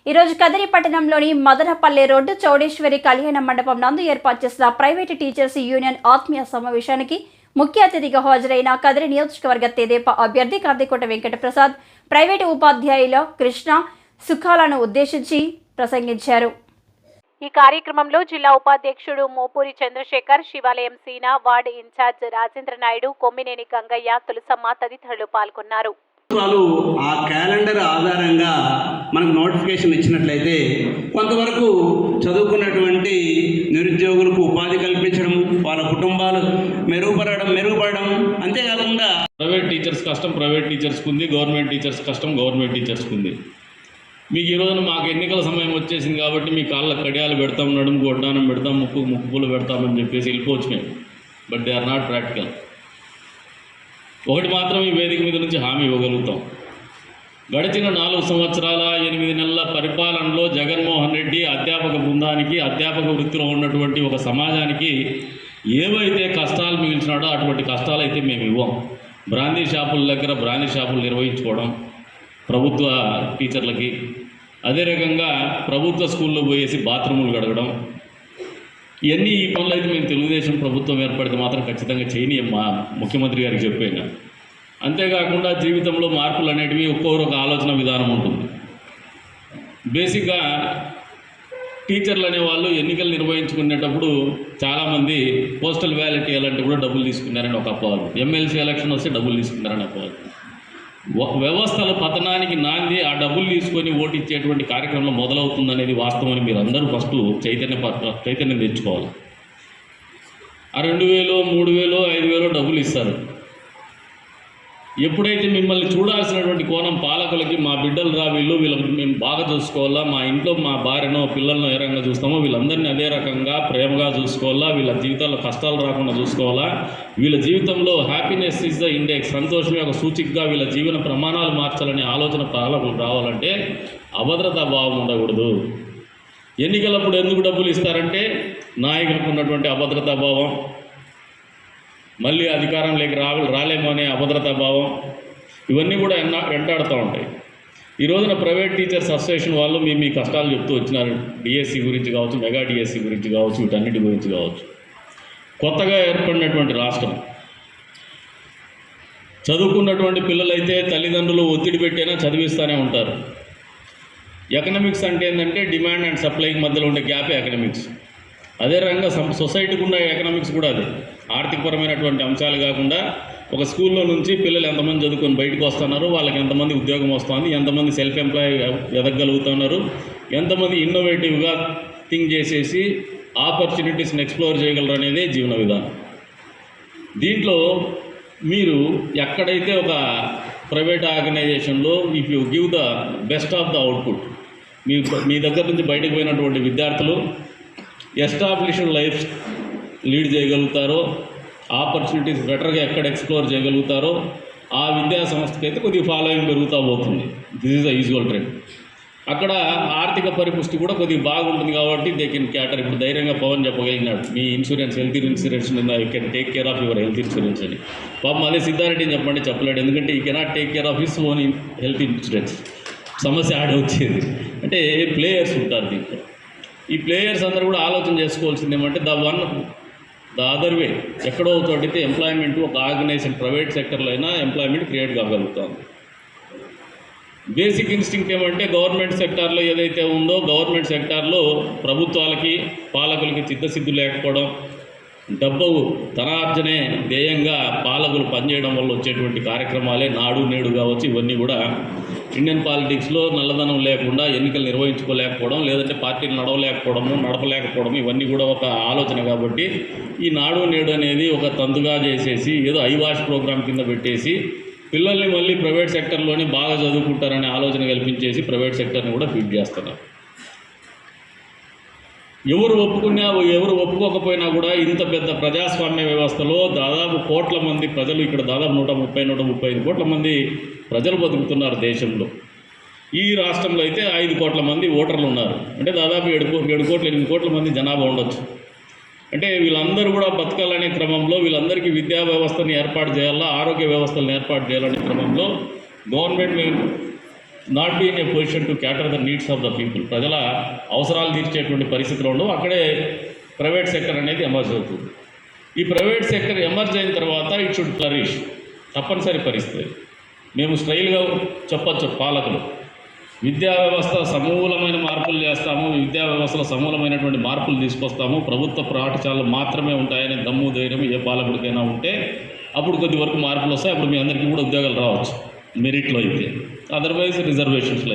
ఈరోజు కదిరి పట్టణంలోని మదనపల్లె రోడ్డు చౌడేశ్వరి కళ్యాణ మండపం నందు ఏర్పాటు చేసిన ప్రైవేటు టీచర్స్ యూనియన్ ఆత్మీయ సమావేశానికి ముఖ్య అతిథిగా హాజరైన కదిరి నియోజకవర్గ తెదేపా అభ్యర్థి కందికోట వెంకటప్రసాద్ ప్రైవేటు ఉపాధ్యాయుల కృష్ణ సుఖాలను ఉద్దేశించి ప్రసంగించారు. ఈ కార్యక్రమంలో జిల్లా ఉపాధ్యక్షుడు మోపూరి చంద్రశేఖర్, శివాలయం సీనా, వార్డు ఇన్ఛార్జ్ రాజేంద్ర నాయుడు, కొమ్మినేని గంగయ్య, తులసమ్మ తదితరులు పాల్గొన్నారు. ఆ క్యాలెండర్ ఆధారంగా మనకు నోటిఫికేషన్ ఇచ్చినట్లయితే కొంతవరకు చదువుకున్నటువంటి నిరుద్యోగులకు ఉపాధి కల్పించడం, వాళ్ళ కుటుంబాలు మెరుగుపడడం అంతేకాకుండా ప్రైవేట్ టీచర్స్ కష్టం ప్రైవేట్ టీచర్స్కి ఉంది, గవర్నమెంట్ టీచర్స్ కష్టం గవర్నమెంట్ టీచర్స్కి ఉంది. మీకు ఈ రోజున మాకు ఎన్నికల సమయం వచ్చేసింది కాబట్టి మీ కాళ్ళ కడియాలు పెడతాం, నడుము గొడ్డానం పెడతాం, ముక్కు పూలు పెడతామని చెప్పేసి వెళ్ళిపోవచ్చు మేము. But they are not practical. ఒకటి మాత్రం ఈ వేదిక మీద నుంచి హామీ ఇవ్వగలుగుతాం. గడిచిన 4 సంవత్సరాల 8 నెలల పరిపాలనలో జగన్మోహన్ రెడ్డి అధ్యాపక బృందానికి, అధ్యాపక వృత్తిలో ఉన్నటువంటి ఒక సమాజానికి ఏవైతే కష్టాలు మిగిల్చినాడో అటువంటి కష్టాలు అయితే మేము ఇవ్వం. బ్రాందీ షాపుల దగ్గర బ్రాందీ షాపులు నిర్వహించుకోవడం ప్రభుత్వ టీచర్లకి, అదే రకంగా ప్రభుత్వ స్కూల్లో పోయేసి బాత్రూములు కడగడం, ఇవన్నీ ఈ పనులు అయితే మేము తెలుగుదేశం ప్రభుత్వం ఏర్పడితే మాత్రం ఖచ్చితంగా చేయనీయం మా ముఖ్యమంత్రి గారికి చెప్పాను. అంతేకాకుండా జీవితంలో మార్పులు అనేటివి ఒక్కొక్క ఆలోచన విధానం ఉంటుంది. బేసిక్గా టీచర్లు అనేవాళ్ళు ఎన్నికలు నిర్వహించుకునేటప్పుడు చాలామంది పోస్టల్ బ్యాలెట్ ఇవ్వాలంటే కూడా డబ్బులు తీసుకున్నారని ఒక అపవాదం, ఎమ్మెల్సీ ఎలక్షన్ వస్తే డబ్బులు తీసుకున్నారని అపవాదం. వ్యవస్థల పతనానికి నాంది ఆ డబ్బులు తీసుకొని ఓటు ఇచ్చేటువంటి కార్యక్రమంలో మొదలవుతుందనేది వాస్తవాన్ని మీరు అందరూ ఫస్ట్ చైతన్యం తెచ్చుకోవాలి. ఆ 2000, 3000, 5000 డబ్బులు ఇస్తారు. ఎప్పుడైతే మిమ్మల్ని చూడాల్సినటువంటి కోణం పాలకులకి మా బిడ్డలు వీళ్ళకి మేము బాగా చూసుకోవాలా, మా ఇంట్లో మా భార్యనో పిల్లలను ఏ రకంగా చూస్తామో వీళ్ళందరినీ అదే రకంగా ప్రేమగా చూసుకోవాలా, వీళ్ళ జీవితాల్లో కష్టాలు రాకుండా చూసుకోవాలా, వీళ్ళ జీవితంలో హ్యాపీనెస్ ఈజ్ ద ఇండెక్స్, సంతోషమే ఒక సూచికగా వీళ్ళ జీవన ప్రమాణాలు మార్చాలనే ఆలోచన పాలకులు రావాలంటే అభద్రతా భావం ఉండకూడదు. ఎన్నికలప్పుడు ఎందుకు డబ్బులు ఇస్తారంటే నాయకులకు ఉన్నటువంటి అభద్రతా భావం, మళ్ళీ అధికారంలోకి రాలేమో అనే అభద్రతా భావం, ఇవన్నీ కూడా వెంటాడుతూ ఉంటాయి. ఈ రోజున ప్రైవేట్ టీచర్స్ అసోసియేషన్ వాళ్ళు మీ కష్టాలు చెప్తూ వచ్చినారు. డిఎస్సి గురించి కావచ్చు, మెగా డిఎస్సి గురించి కావచ్చు, వీటన్నిటి గురించి కావచ్చు. కొత్తగా ఏర్పడినటువంటి రాష్ట్రం, చదువుకున్నటువంటి పిల్లలైతే తల్లిదండ్రులు ఒత్తిడి పెట్టైనా చదివిస్తూనే ఉంటారు. ఎకనామిక్స్ అంటే ఏంటంటే డిమాండ్ అండ్ సప్లైకి మధ్యలో ఉండే గ్యాపే ఎకనామిక్స్. అదే రకంగా సొసైటీకి ఉన్న ఎకనామిక్స్ కూడా అదే. ఆర్థికపరమైనటువంటి అంశాలు కాకుండా ఒక స్కూల్లో నుంచి పిల్లలు ఎంతమంది చదువుకొని బయటకు వస్తున్నారు, వాళ్ళకి ఎంతమంది ఉద్యోగం వస్తుంది, ఎంతమంది సెల్ఫ్ ఎంప్లాయ్ ఎదగలుగుతున్నారు, ఎంతమంది ఇన్నోవేటివ్గా థింక్ చేసేసి ఆపర్చునిటీస్ని ఎక్స్ప్లోర్ చేయగలరు అనేదే జీవన విధానం. దీంట్లో మీరు ఎక్కడైతే ఒక ప్రైవేట్ ఆర్గనైజేషన్లో if you give the best of the output, మీ దగ్గర నుంచి బయటకు పోయినటువంటి విద్యార్థులు ఎస్టాబ్లిష్డ్ లైఫ్ లీడ్ చేయగలుగుతారో, ఆపర్చునిటీస్ బెటర్గా ఎక్కడ ఎక్స్ప్లోర్ చేయగలుగుతారో ఆ విద్యా సంస్థకి అయితే కొద్దిగా ఫాలోయింగ్ పెరుగుతూ పోతుంది. This is the usual trend. అక్కడ ఆర్థిక పరిపుష్టి కూడా కొద్దిగా బాగుంటుంది కాబట్టి దే కెన్ క్యాటర్. ఇప్పుడు ధైర్యంగా పవన్ చెప్పగలిగినాడు, మీ insurance health insurance you can take care of your health insurance అని. పాపం అదే సిద్ధారెడ్డిని చెప్పండి చెప్పలేడు, ఎందుకంటే he cannot take care of his own health insurance. సమస్య ఆడ వచ్చేది అంటే ప్లేయర్స్ ఉంటారు దీంట్లో. ఈ ప్లేయర్స్ అందరూ కూడా ఆలోచన చేసుకోవాల్సింది ఏమంటే ద అదర్ వే, ఎక్కడో చోటైతే ఎంప్లాయ్మెంట్ ఒక ఆర్గనైజేషన్ ప్రైవేట్ సెక్టర్లో అయినా ఎంప్లాయ్మెంట్ క్రియేట్ కాగలుగుతుంది. బేసిక్ ఇన్స్టింక్ట్ ఏమంటే గవర్నమెంట్ సెక్టార్లో ఏదైతే ఉందో గవర్నమెంట్ సెక్టార్లో ప్రభుత్వాలకి పాలకులకి చిత్తశుద్ధి లేకపోవడం, డబ్బు ధనార్జనే ధ్యేయంగా పాలకులు పనిచేయడం వల్ల వచ్చేటువంటి కార్యక్రమాలే నాడు నేడు కావచ్చు. ఇవన్నీ కూడా ఇండియన్ పాలిటిక్స్లో నల్లధనం లేకుండా ఎన్నికలు నిర్వహించుకోలేకపోవడం, లేదంటే పార్టీలు నడపలేకపోవడం ఇవన్నీ కూడా ఒక ఆలోచన. కాబట్టి ఈ నాడు నేడు అనేది ఒక తంతుగా చేసేసి ఏదో ఐవాష్ ప్రోగ్రాం కింద పెట్టేసి పిల్లల్ని మళ్ళీ ప్రైవేట్ సెక్టర్లోనే బాగా చదువుకుంటారనే ఆలోచన కల్పించేసి ప్రైవేట్ సెక్టర్ని కూడా ఫీడ్ చేస్తున్నారు. ఎవరు ఒప్పుకున్నా ఎవరు ఒప్పుకోకపోయినా కూడా ఇంత పెద్ద ప్రజాస్వామ్య వ్యవస్థలో దాదాపు కోట్ల మంది ప్రజలు, ఇక్కడ దాదాపు 135 కోట్ల మంది ప్రజలు బతుకుతున్నారు దేశంలో. ఈ రాష్ట్రంలో అయితే 5 కోట్ల మంది ఓటర్లు ఉన్నారు. అంటే దాదాపు 7 కోట్ల 8 కోట్ల మంది జనాభా ఉండొచ్చు. అంటే వీళ్ళందరూ కూడా బతకాలనే క్రమంలో వీళ్ళందరికీ విద్యా వ్యవస్థని ఏర్పాటు చేయాలా, ఆరోగ్య వ్యవస్థలను ఏర్పాటు చేయాలనే క్రమంలో government not be in a position to cater the needs of the people. ప్రజల అవసరాలు తీర్చేటువంటి పరిస్థితిలో ఉండవు. అక్కడే ప్రైవేట్ సెక్టర్ అనేది ఎమర్జ్ అవుతుంది. ఈ ప్రైవేట్ సెక్టర్ ఎమర్జ్ అయిన తర్వాత ఇట్ షుడ్ ఫ్లరిష్. తప్పనిసరి పరిస్థితి. మేము స్టైల్గా చెప్పచ్చు పాలకులు, విద్యా వ్యవస్థ సమూలమైన మార్పులు చేస్తాము, విద్యా వ్యవస్థలో సమూలమైనటువంటి మార్పులు తీసుకొస్తాము, ప్రభుత్వ పాఠశాలలు మాత్రమే ఉంటాయనే దమ్ము ధైర్యం ఏ పాలకుడికైనా ఉంటే అప్పుడు కొద్ది వరకు మార్పులు వస్తాయి. అప్పుడు మీ అందరికీ కూడా ఉద్యోగాలు రావచ్చు మెరిట్లో అయితే. అదర్వైజ్ రిజర్వేషన్స్లో